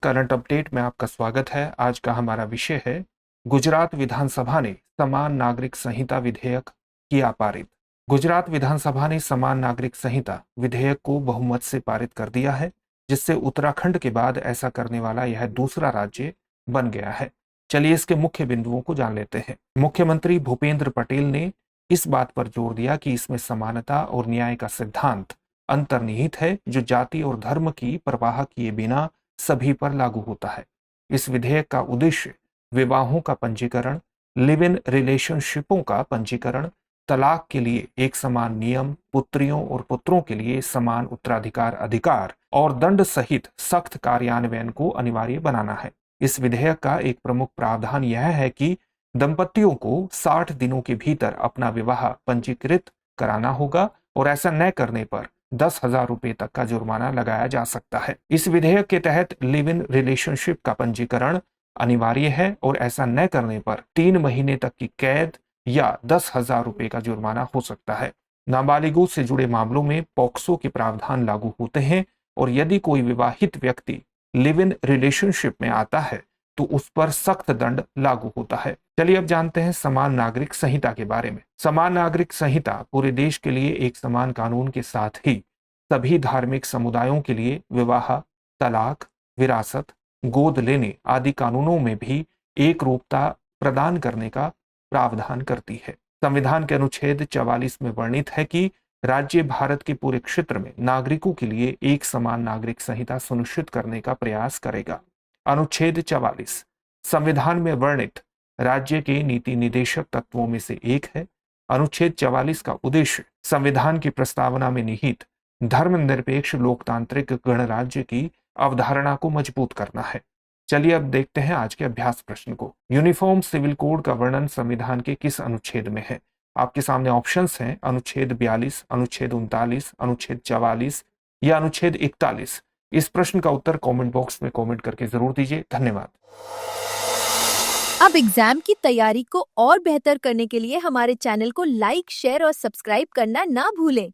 Current update में आपका स्वागत है। आज का हमारा विषय है गुजरात विधानसभा ने समान नागरिक संहिता विधेयक किया पारित। गुजरात विधानसभा ने समान नागरिक संहिता विधेयक को बहुमत से पारित कर दिया है, जिससे उत्तराखंड के बाद ऐसा करने वाला यह दूसरा राज्य बन गया है। चलिए इसके मुख्य बिंदुओं को जान लेते हैं। मुख्यमंत्री भूपेंद्र पटेल ने इस बात पर जोर दिया कि इसमें समानता और न्याय का सिद्धांत अंतर्निहित है, जो जाति और धर्म की परवाह किए बिना सभी पर लागू होता है। इस विधेयक का उद्देश्य विवाहों का पंजीकरण, लिव इन रिलेशनशिपों का पंजीकरण, तलाक के लिए एक समान नियम, पुत्रियों और पुत्रों के लिए समान उत्तराधिकार अधिकार और दंड सहित सख्त कार्यान्वयन को अनिवार्य बनाना है। इस विधेयक का एक प्रमुख प्रावधान यह है कि दंपतियों को 60 दिनों के भीतर अपना विवाह पंजीकृत कराना होगा और ऐसा न करने पर 10,000 रुपए तक का जुर्माना लगाया जा सकता है। इस विधेयक के तहत लिव इन रिलेशनशिप का पंजीकरण अनिवार्य है और ऐसा न करने पर 3 महीने तक की कैद या 10,000 रुपए का जुर्माना हो सकता है। नाबालिगों से जुड़े मामलों में पॉक्सो के प्रावधान लागू होते हैं और यदि कोई विवाहित व्यक्ति लिव इन रिलेशनशिप में आता है तो उस पर सख्त दंड लागू होता है। चलिए अब जानते हैं समान नागरिक संहिता के बारे में। समान नागरिक संहिता पूरे देश के लिए एक समान कानून के साथ ही सभी धार्मिक समुदायों के लिए विवाह, तलाक, विरासत, गोद लेने आदि कानूनों में भी एक रूपता प्रदान करने का प्रावधान करती है। संविधान के अनुच्छेद 44 में वर्णित है कि राज्य भारत के पूरे क्षेत्र में नागरिकों के लिए एक समान नागरिक संहिता सुनिश्चित करने का प्रयास करेगा। अनुच्छेद 44 संविधान में वर्णित राज्य के नीति निदेशक तत्वों में से एक है। अनुच्छेद 44 का उद्देश्य संविधान की प्रस्तावना में निहित धर्मनिरपेक्ष लोकतांत्रिक गणराज्य की अवधारणा को मजबूत करना है। चलिए अब देखते हैं आज के अभ्यास प्रश्न को। यूनिफॉर्म सिविल कोड का वर्णन संविधान के किस अनुच्छेद में है? आपके सामने ऑप्शंस हैं अनुच्छेद 42, अनुच्छेद 39, अनुच्छेद 44 या अनुच्छेद 41। इस प्रश्न का उत्तर कमेंट बॉक्स में कमेंट करके जरूर दीजिए। धन्यवाद। अब एग्जाम की तैयारी को और बेहतर करने के लिए हमारे चैनल को लाइक, शेयर और सब्सक्राइब करना ना भूलें।